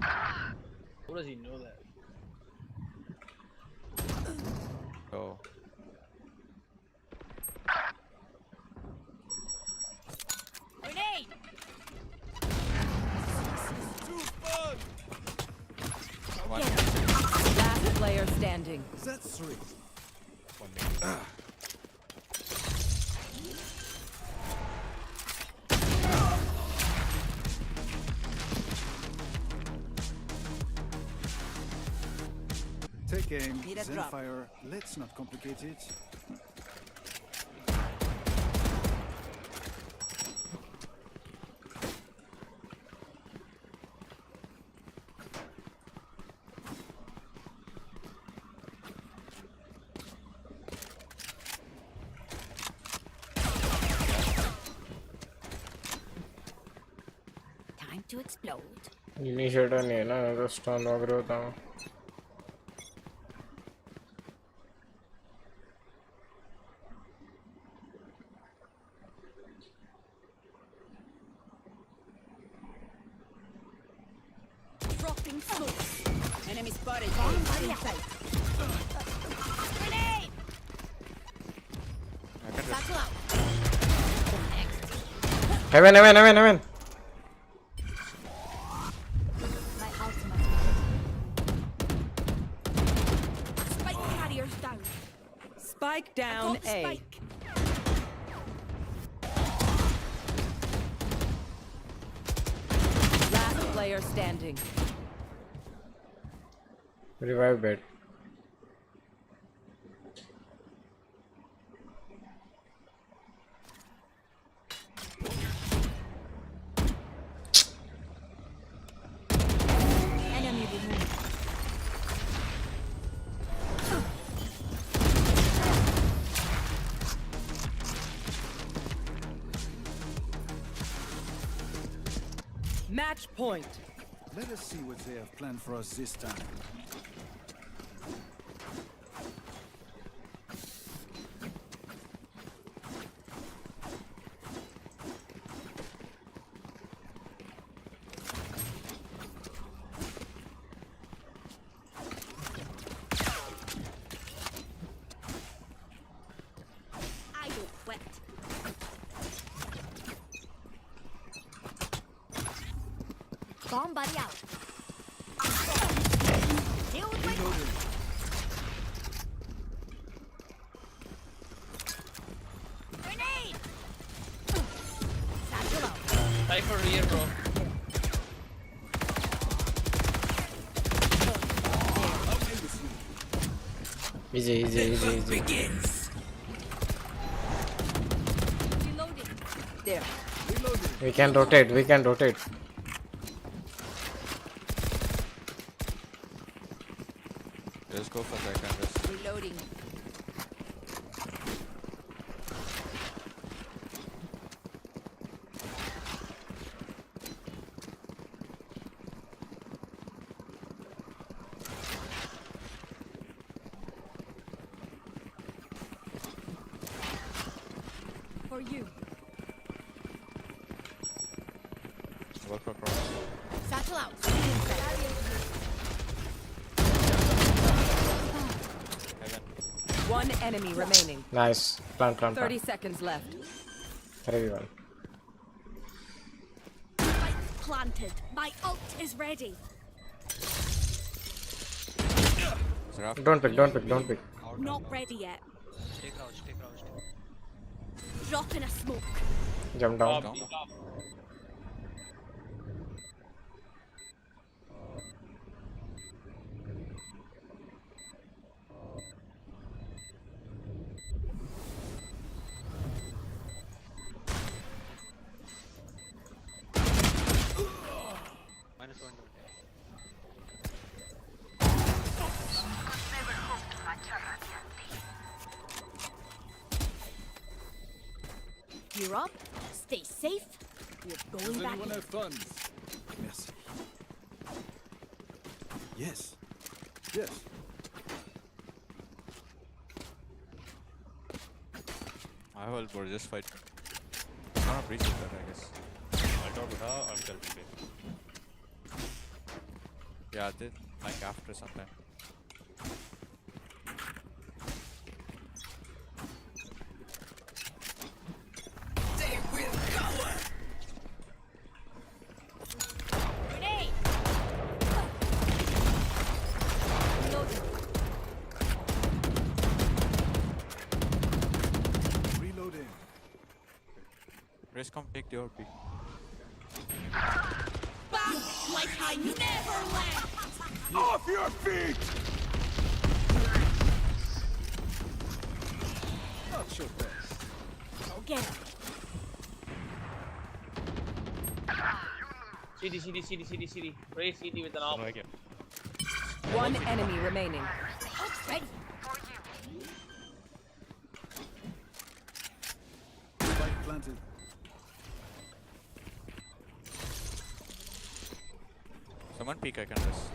Speaker 4: How does he know that?
Speaker 9: Oh.
Speaker 15: Grenade!
Speaker 16: Too fun.
Speaker 9: One.
Speaker 12: Last player standing.
Speaker 16: That's three.
Speaker 9: One main.
Speaker 16: Take aim,
Speaker 12: Need a
Speaker 16: then
Speaker 12: drop.
Speaker 16: fire. Let's not complicate it.
Speaker 15: Time to explode.
Speaker 11: Initiator नहीं है ना, तो stun वगैरह होता हूँ.
Speaker 13: Dropping smokes.
Speaker 12: Enemy spotted.
Speaker 15: Inside. Grenade! Battle out.
Speaker 11: Heaven.
Speaker 13: My ultimate. Spike carriers down.
Speaker 12: Spike
Speaker 13: I
Speaker 12: down
Speaker 13: got the
Speaker 12: A.
Speaker 13: spike.
Speaker 12: Last player standing.
Speaker 11: Revive bed.
Speaker 15: Enemy removed.
Speaker 12: Match point.
Speaker 16: Let us see what they have planned for us this time.
Speaker 13: I don't quit.
Speaker 15: Bomb buddy out. Deal with my grenade! Satchel out.
Speaker 4: Cypher here, bro.
Speaker 11: Easy.
Speaker 15: Begins.
Speaker 13: Reloading.
Speaker 12: There.
Speaker 11: We can rotate.
Speaker 9: Just go for that canvas.
Speaker 15: Reloading.
Speaker 9: Work for cross.
Speaker 15: Satchel out.
Speaker 12: One enemy remaining.
Speaker 11: Nice. Plant.
Speaker 12: 30 seconds left.
Speaker 11: 3v1.
Speaker 13: Planted. My ult is ready.
Speaker 11: Don't pick.
Speaker 13: Not ready yet.
Speaker 9: Stay crouched.
Speaker 13: Drop in a smoke.
Speaker 11: Jump down.
Speaker 9: -1.
Speaker 13: Gear up. Stay safe. We're going
Speaker 16: Does
Speaker 13: back.
Speaker 16: anyone have funds? Merci. Yes.
Speaker 9: I will bro, just fight. Not a breach of that, I guess. I'll tell you. Yeah, I did like after some time.
Speaker 13: Grenade.
Speaker 16: Reloading.
Speaker 9: Race, come take the OP.
Speaker 13: Back like I never left.
Speaker 16: Off your feet! Not your best.
Speaker 13: Go get him.
Speaker 4: CD. Raise CD with an op.
Speaker 12: One enemy remaining.
Speaker 13: Ult's ready.
Speaker 16: Spike planted.
Speaker 9: Someone peek, I can rest.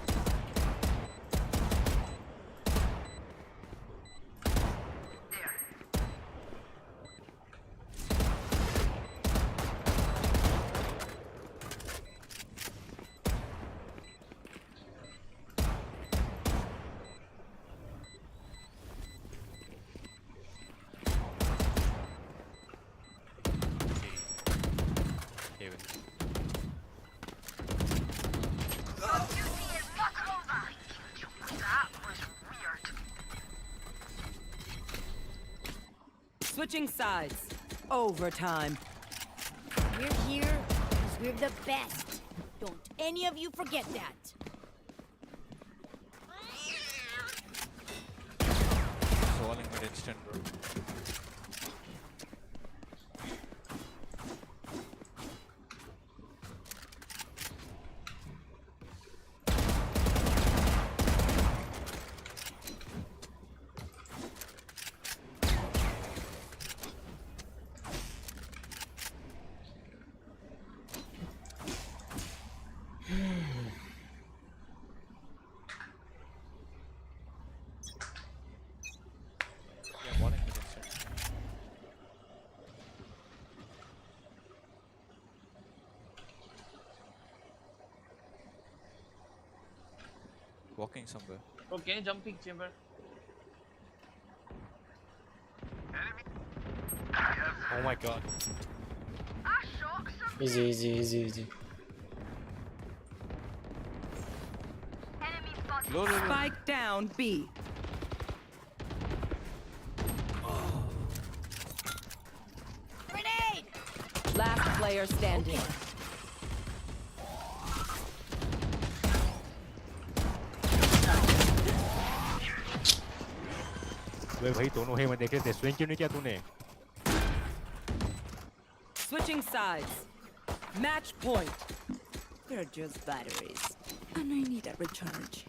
Speaker 12: Switching sides. Overtime.
Speaker 15: We're here because we're the best. Don't any of you forget that.
Speaker 9: Falling mid instant, bro. Walking somewhere.
Speaker 4: Okay, jumping chamber.
Speaker 9: Oh my god.
Speaker 11: Easy.
Speaker 9: Low.
Speaker 12: Spike down B.
Speaker 15: Grenade!
Speaker 12: Last player standing.
Speaker 17: वे भाई दोनों है मैं देख रहे थे swing क्यों नहीं किया तूने
Speaker 12: Switching sides. Match point.
Speaker 10: They're just batteries, and I need a recharge.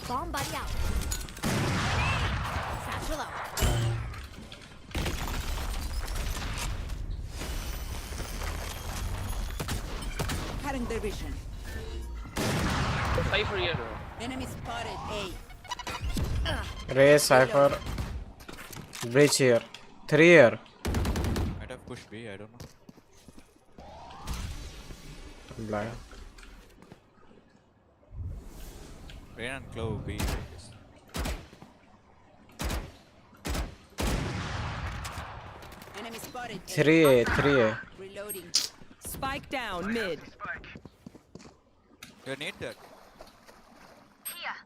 Speaker 15: Bomb buddy out. Satchel out.
Speaker 10: Cutting their vision.
Speaker 4: Cypher here, bro.
Speaker 10: Enemy spotted. A.
Speaker 11: Ray, Cypher. Breach here. 3 here.
Speaker 9: Might have pushed B, I don't know.
Speaker 11: Blind.
Speaker 9: Rain and Clove B.
Speaker 10: Enemy spotted.
Speaker 11: 3A, 3A.
Speaker 10: Reloading.
Speaker 12: Spike down mid.
Speaker 9: You need that.
Speaker 14: Here.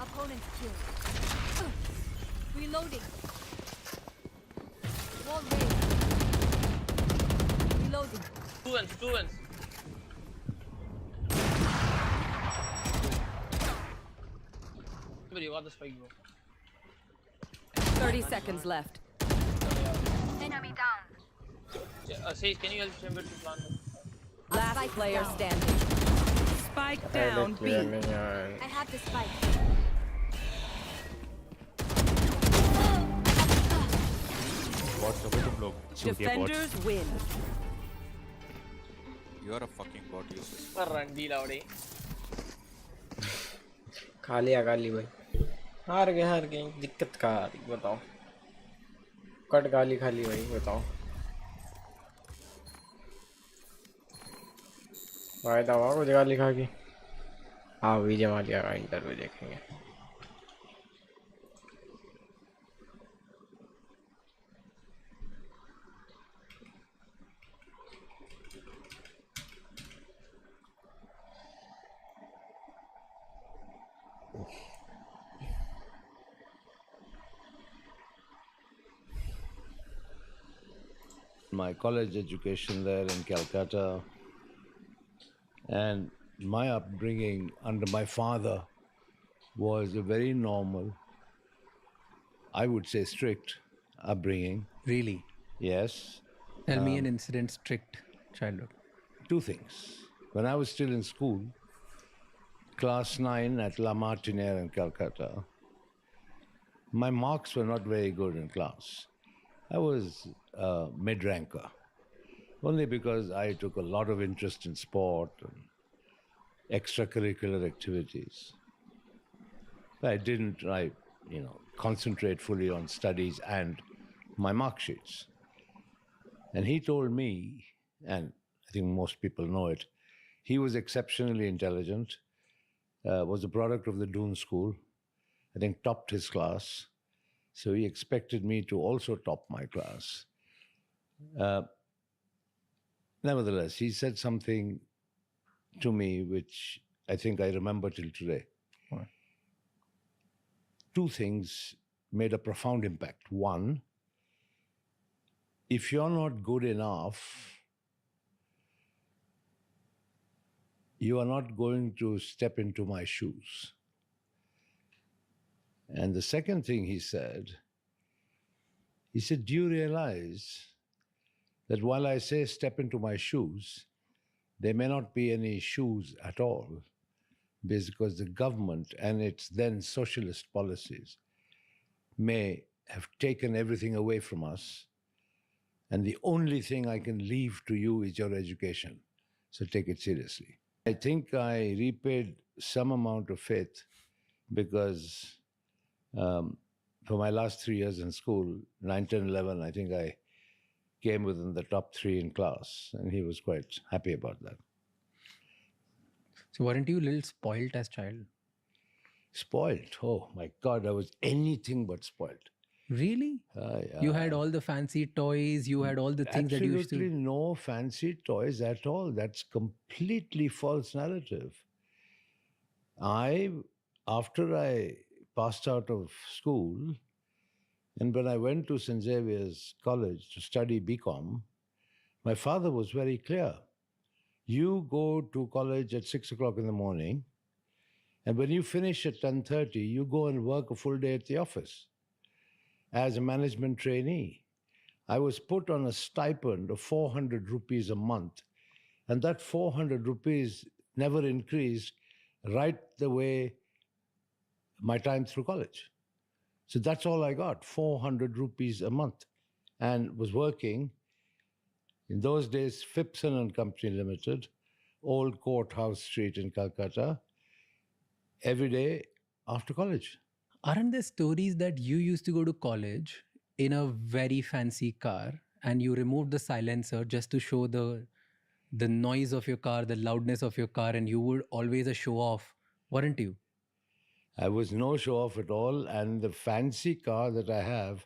Speaker 15: Opponent's killed. Reloading. Wall raised. Reloading.
Speaker 4: Two ends. But you got the spike, bro.
Speaker 12: 30 seconds left.
Speaker 14: Enemy down.
Speaker 4: Say, can you help Chamber to plant them?
Speaker 12: Last player standing. Spike down B.
Speaker 15: I have the spike.
Speaker 17: Bot so तुम लोग shoot दिया bot.
Speaker 12: Defenders win.
Speaker 9: You are a fucking bot, useless.
Speaker 4: Randi laude.
Speaker 11: खाली भाई हार गए दिक्कत का आ रही बताओ कट गाली खाली भाई बताओ फायदा हुआ कुछ गाली खा के हाँ विजय मालिया का इंटरव्यू देखेंगे
Speaker 8: My college education there in Calcutta, and my upbringing under my father was a very normal, I would say strict upbringing.
Speaker 7: Really?
Speaker 8: Yes.
Speaker 7: Tell me an incident strict childhood.
Speaker 8: Two things. When I was still in school, class 9 at La Martiniere in Calcutta, my marks were not very good in class. I was a mid-ranker, only because I took a lot of interest in sport and extracurricular activities. I didn't, concentrate fully on studies and my mark sheets. And he told me, and I think most people know it, he was exceptionally intelligent, was a product of the Doon School, I think topped his class. So he expected me to also top my class. Nevertheless, he said something to me which I think I remember till today.
Speaker 7: What?
Speaker 8: Two things made a profound impact. One, if you're not good enough, you are not going to step into my shoes. And the second thing he said, do you realize that while I say step into my shoes, there may not be any shoes at all, because the government and its then socialist policies may have taken everything away from us, and the only thing I can leave to you is your education. So take it seriously. I think I repaid some amount of faith because for my last 3 years in school, 9, 10, 11, I think I came within the top 3 in class, and he was quite happy about that.
Speaker 7: So weren't you a little spoilt as child?
Speaker 8: Spoilt? Oh my God, I was anything but spoilt.
Speaker 7: Really? You had all the fancy toys, you had all the things that you used to...
Speaker 8: Absolutely no fancy toys at all. That's completely false narrative. After I passed out of school, and when I went to St. Xavier's College to study BCom, my father was very clear. You go to college at 6 o'clock in the morning, and when you finish at 10:30, you go and work a full day at the office as a management trainee. I was put on a stipend of 400 rupees a month, and that 400 rupees never increased right the way my time through college. So that's all I got, 400 rupees a month, and was working in those days, Phipson and Company Limited, Old Courthouse Street in Calcutta, every day after college.
Speaker 7: Aren't there stories that you used to go to college in a very fancy car and you removed the silencer just to show the noise of your car, the loudness of your car, and you would always a show off, weren't you?
Speaker 8: I was no show off at all, and the fancy car that I have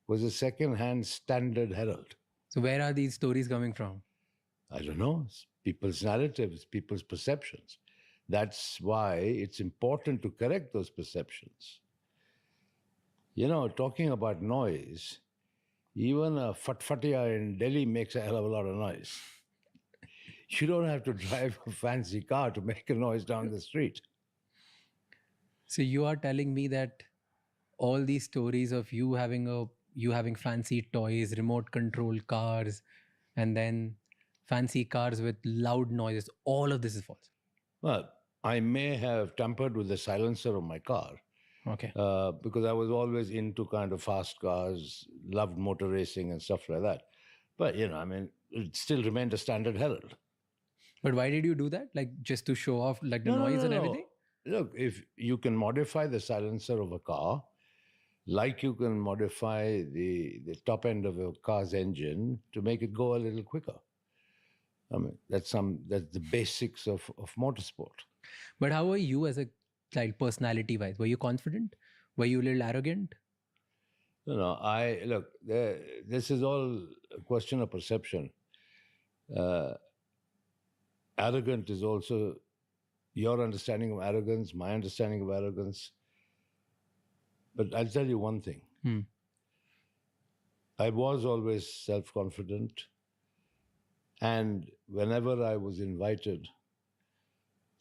Speaker 8: was a second-hand Standard Herald.
Speaker 7: So where are these stories coming from?
Speaker 8: I don't know. It's people's narratives, people's perceptions. That's why it's important to correct those perceptions. You know, talking about noise, even a fatfatia in Delhi makes a hell of a lot of noise. You don't have to drive a fancy car to make a noise down the street.
Speaker 7: So you are telling me that all these stories of you having fancy toys, remote control cars, and then fancy cars with loud noises, all of this is false?
Speaker 8: Well, I may have tampered with the silencer of my car.
Speaker 7: Okay.
Speaker 8: Because I was always into kind of fast cars, loved motor racing and stuff like that. But, you know, I mean, it still remained a Standard Herald.
Speaker 7: But why did you do that? Like just to show off like the noise and everything?
Speaker 8: Look, if you can modify the silencer of a car, like you can modify the top end of a car's engine to make it go a little quicker. I mean, that's the basics of motorsport.
Speaker 7: But how were you as a child, personality-wise? Were you confident? Were you a little arrogant?
Speaker 8: No, this is all a question of perception. Arrogant is also your understanding of arrogance, my understanding of arrogance. But I'll tell you one thing. I was always self-confident. And whenever I was invited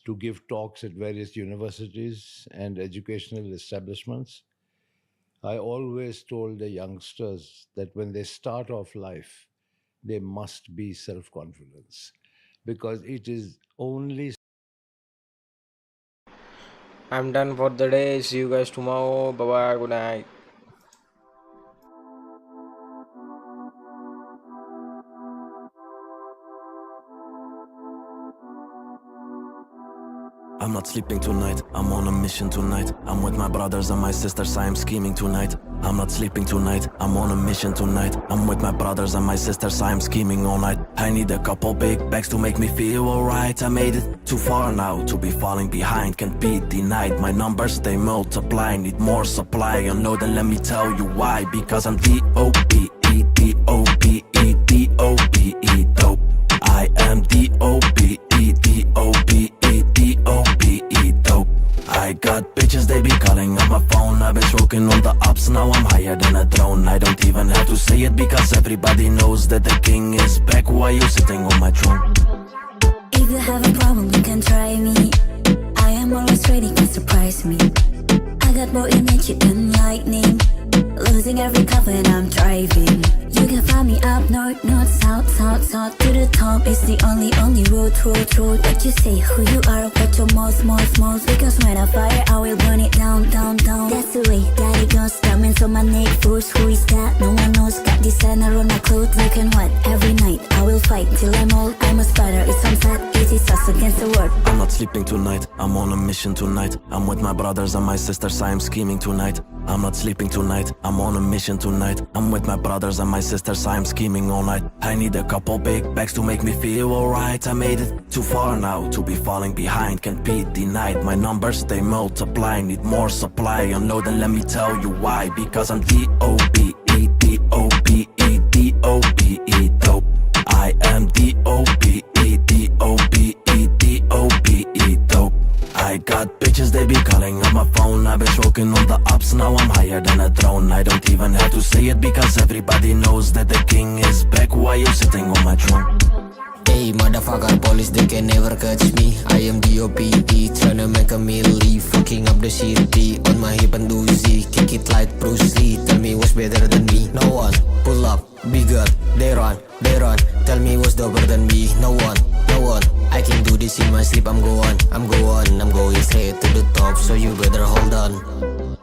Speaker 8: to give talks at various universities and educational establishments, I always told the youngsters that when they start off life, they must be self-confidence, because it is only...
Speaker 11: I'm done for the day. See you guys tomorrow. Bye-bye. Good night.
Speaker 1: I'm not sleeping tonight, I'm on a mission tonight. I'm with my brothers and my sisters, I am scheming tonight. I'm not sleeping tonight, I'm on a mission tonight. I'm with my brothers and my sisters, I am scheming all night. I need a couple big bags to make me feel alright. I made it too far now to be falling behind, can't be denied. My numbers, they multiply, need more supply. You know, then let me tell you why. Because I'm D-O-P-E, D-O-P-E, D-O-P-E, dope. I am D-O-P-E, D-O-P-E, D-O-P-E, dope. I got bitches, they be calling on my phone. I've been stroking on the ups, now I'm higher than a drone. I don't even have to say it because everybody knows that the king is back. Why you sitting on my throne?
Speaker 18: If you have a problem, you can try me. I am always ready, can surprise me. I got more energy than lightning, losing every cup when I'm driving. You can find me up north, north, south, south, south. To the top is the only road. What you say, who you are, what your most. Because when I fire, I will burn it down, down, down. That's the way that it goes. Diamonds on my neck, force, who is that? No one knows. Got designer on my clothes, like and what? Every night I will fight till I'm old. I'm a spider, it's some sad, it is us against the world.
Speaker 1: I'm not sleeping tonight, I'm on a mission tonight. I'm with my brothers and my sisters, I am scheming tonight. I'm not sleeping tonight, I'm on a mission tonight. I'm with my brothers and my sisters, I am scheming all night. I need a couple big bags to make me feel alright. I made it too far now to be falling behind, can't be denied. My numbers, they multiply, need more supply. You know, then let me tell you why. Because I'm D-O-P-E, D-O-P-E, D-O-P-E, dope. I am D-O-P-E, D-O-P-E, D-O-P-E, dope. I got bitches, they be calling on my phone. I've been stroking on the ups, now I'm higher than a drone. I don't even have to say it because everybody knows that the king is back. Why you sitting on my throne?
Speaker 19: Hey motherfucker, police, they can never catch me. I am D.O.P.E, tryna make a melee, fucking up the city. On my hip and doozy, kick it like Bruce Lee. Tell me what's better than me, no one. Pull up, bigger, they run. Tell me what's doper than me, no one. no one. I can do this in my sleep, I'm going straight to the top, so you better hold on.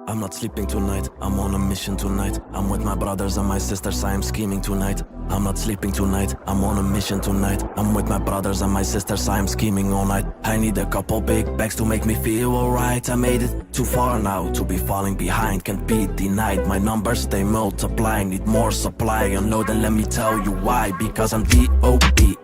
Speaker 1: I'm not sleeping tonight, I'm on a mission tonight. I'm with my brothers and my sisters, I am scheming tonight. I'm not sleeping tonight, I'm on a mission tonight. I'm with my brothers and my sisters, I am scheming all night. I need a couple big bags to make me feel alright. I made it too far now to be falling behind, can't be denied. My numbers they multiply, need more supply. Unload and let me tell you why, because I'm D.O.P.